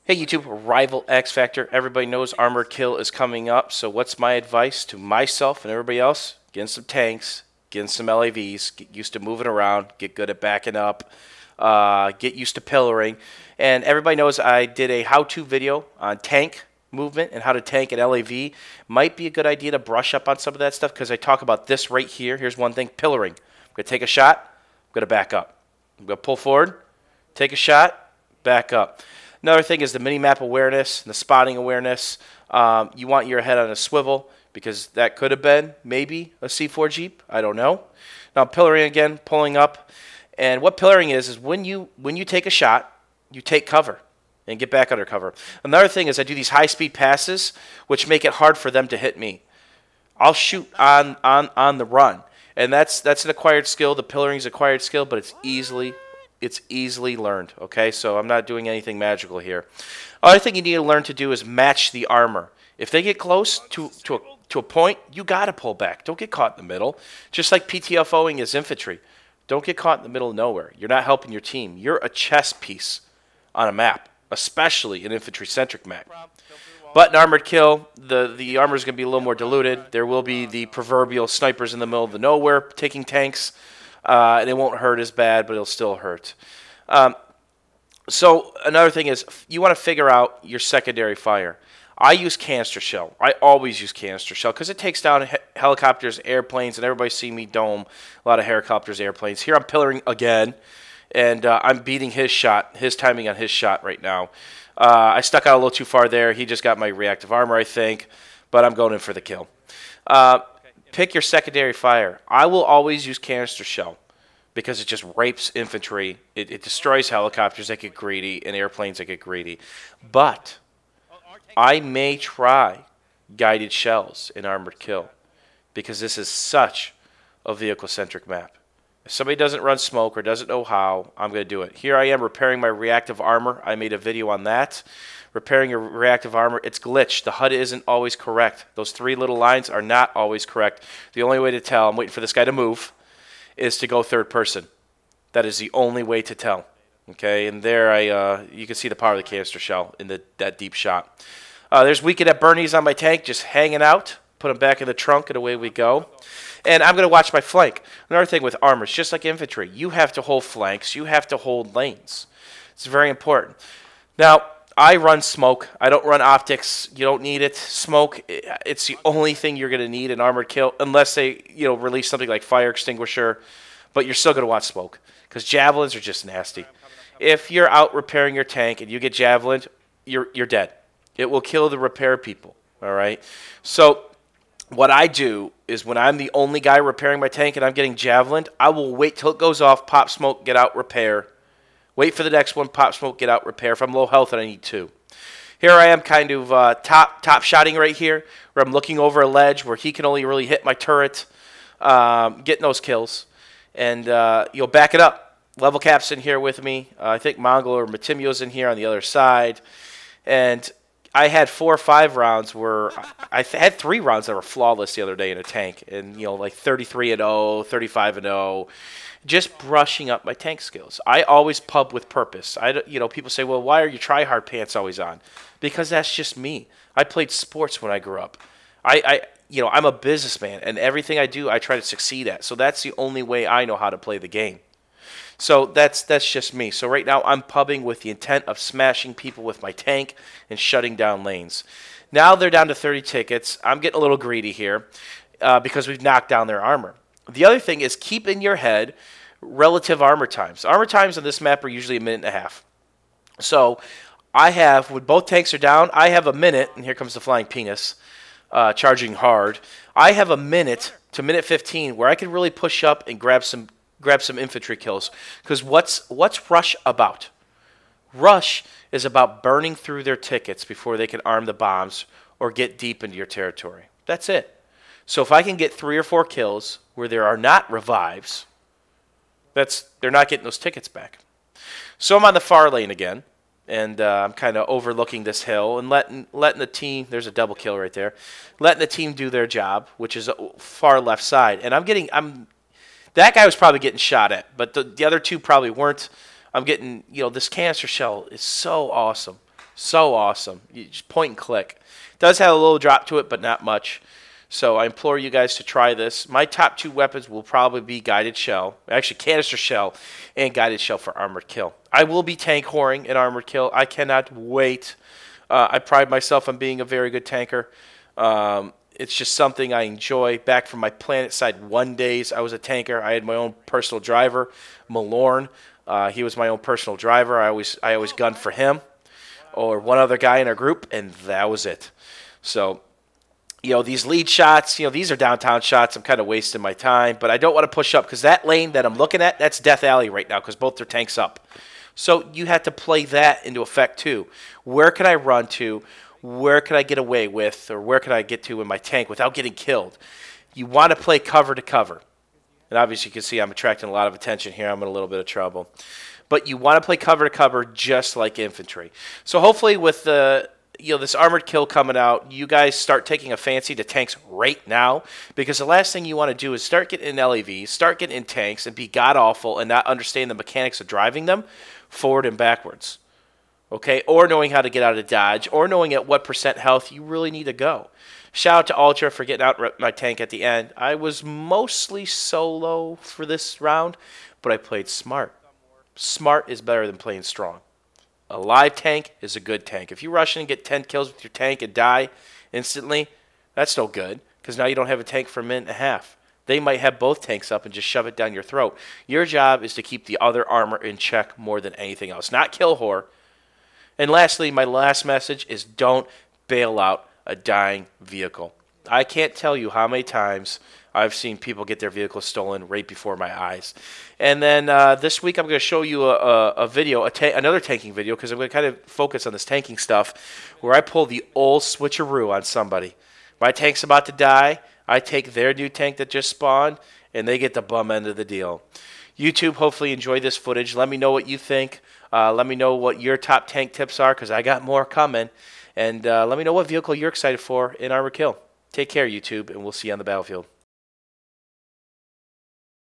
Hey YouTube, Rival X Factor. Everybody knows Armored Kill is coming up, so what's my advice to myself and everybody else? Get in some tanks, get in some LAVs, get used to moving around, get good at backing up, get used to pillaring. And everybody knows I did a how-to video on tank movement and how to tank an LAV. Might be a good idea to brush up on some of that stuff because I talk about this right here. Here's one thing, pillaring. I'm going to take a shot, I'm going to back up. I'm going to pull forward, take a shot, back up. Another thing is the mini-map awareness and the spotting awareness. You want your head on a swivel because that could have been maybe a C4 Jeep. I don't know. Now pillaring again, pulling up. And what pillaring is when you take a shot, you take cover and get back under cover. Another thing is I do these high-speed passes, which make it hard for them to hit me. I'll shoot on the run. And that's an acquired skill. The pillaring is acquired skill, but it's easily learned, okay? So I'm not doing anything magical here. Other thing you need to learn to do is match the armor. If they get close to a point, you got to pull back. Don't get caught in the middle. Just like PTFOing is infantry. Don't get caught in the middle of nowhere. You're not helping your team. You're a chess piece on a map, especially an infantry-centric map. But in Armored Kill, the armor is going to be a little more diluted. There will be the proverbial snipers in the middle of the nowhere taking tanks. And it won't hurt as bad, but it'll still hurt. So another thing is you want to figure out your secondary fire. I use canister shell. I always use canister shell because it takes down helicopters, airplanes, and everybody's seen me dome a lot of helicopters, airplanes. Here I'm pillaring again, and I'm beating his shot, his timing on his shot right now. I stuck out a little too far there. He just got my reactive armor, I think, but I'm going in for the kill. Pick your secondary fire. I will always use canister shell because it just rapes infantry. It destroys helicopters that get greedy and airplanes that get greedy. But I may try guided shells in Armored Kill because this is such a vehicle-centric map. If somebody doesn't run smoke or doesn't know how, I'm going to do it. Here I am repairing my reactive armor. I made a video on that. Repairing your reactive armor, it's glitched. The HUD isn't always correct. Those three little lines are not always correct. The only way to tell, I'm waiting for this guy to move, is to go third person. That is the only way to tell. Okay, and there you can see the power of the canister shell in that deep shot. There's Weekend at Bernie's on my tank, just hanging out. Put him back in the trunk, and away we go. And I'm going to watch my flank. Another thing with armor, it's just like infantry. You have to hold flanks. You have to hold lanes. It's very important. Now, I run smoke. I don't run optics. You don't need it. Smoke, it's the only thing you're going to need in Armored Kill, unless they release something like fire extinguisher. But you're still going to want smoke because javelins are just nasty. If you're out repairing your tank and you get javelined, you're dead. It will kill the repair people. All right. So what I do is when I'm the only guy repairing my tank and I'm getting javelined, I will wait till it goes off, pop smoke, get out, repair. Wait for the next one, pop smoke, get out, repair. If I'm low health and I need two. Here I am kind of top shotting right here, where I'm looking over a ledge where he can only really hit my turret, getting those kills. And you'll back it up. Level Cap's in here with me. I think Mongol or Matimyo's in here on the other side. And I had 4 or 5 rounds where I had 3 rounds that were flawless the other day in a tank. And, like 33-0, 35-0. Just brushing up my tank skills. I always pub with purpose. People say, well, why are your try-hard pants always on? Because that's just me. I played sports when I grew up. I'm a businessman, and everything I do, I try to succeed at. So that's the only way I know how to play the game. So that's just me. So right now I'm pubbing with the intent of smashing people with my tank and shutting down lanes. Now they're down to 30 tickets. I'm getting a little greedy here because we've knocked down their armor. The other thing is keep in your head relative armor times. Armor times on this map are usually 1.5 minutes. So I have, when both tanks are down, I have a minute, and here comes the flying penis, charging hard. I have a minute to minute 15 where I can really push up and grab some infantry kills. Because what's Rush about? Rush is about burning through their tickets before they can arm the bombs or get deep into your territory. That's it. So if I can get 3 or 4 kills where there are not revives, they're not getting those tickets back. So I'm on the far lane again, and I'm kind of overlooking this hill and letting the team. There's a double kill right there. Letting the team do their job, which is far left side. And that guy was probably getting shot at, but the other two probably weren't. I'm getting this canister shell is so awesome. So awesome. You just point and click. It does have a little drop to it, but not much. So I implore you guys to try this. My top 2 weapons will probably be guided shell, actually canister shell, and guided shell for armored kill. I will be tank whoring in armored kill. I cannot wait. I pride myself on being a very good tanker. It's just something I enjoy. Back from my Planet Side 1 days, I was a tanker. I had my own personal driver, Malorn. He was my own personal driver. I always gunned for him or one other guy in our group, and that was it. So, you know, these lead shots, you know, these are downtown shots. I'm kind of wasting my time, but I don't want to push up because that lane that I'm looking at, that's Death Alley right now because both their tanks up. So you have to play that into effect too. Where can I run to? Where can I get away with, or where can I get to in my tank without getting killed? You want to play cover to cover. And obviously you can see I'm attracting a lot of attention here. I'm in a little bit of trouble. But you want to play cover to cover just like infantry. So hopefully with this armored kill coming out, you guys start taking a fancy to tanks right now, because the last thing you want to do is start getting in LAVs, start getting in tanks, and be god-awful and not understand the mechanics of driving them forward and backwards. Okay, or knowing how to get out of dodge, or knowing at what % health you really need to go. Shout out to Ultra for getting out my tank at the end. I was mostly solo for this round, but I played smart. Smart is better than playing strong. A live tank is a good tank. If you rush in and get 10 kills with your tank and die instantly, that's no good, because now you don't have a tank for a minute and a half. They might have both tanks up and just shove it down your throat. Your job is to keep the other armor in check more than anything else, not kill whore. And lastly, my last message is don't bail out a dying vehicle. I can't tell you how many times I've seen people get their vehicles stolen right before my eyes. And then this week I'm going to show you a video, another tanking video, because I'm going to kind of focus on this tanking stuff, where I pull the old switcheroo on somebody. My tank's about to die. I take their new tank that just spawned, and they get the bum end of the deal. YouTube, hopefully enjoy this footage. Let me know what you think. Let me know what your top tank tips are, because I got more coming. And let me know what vehicle you're excited for in Armor Kill. Take care, YouTube, and we'll see you on the battlefield.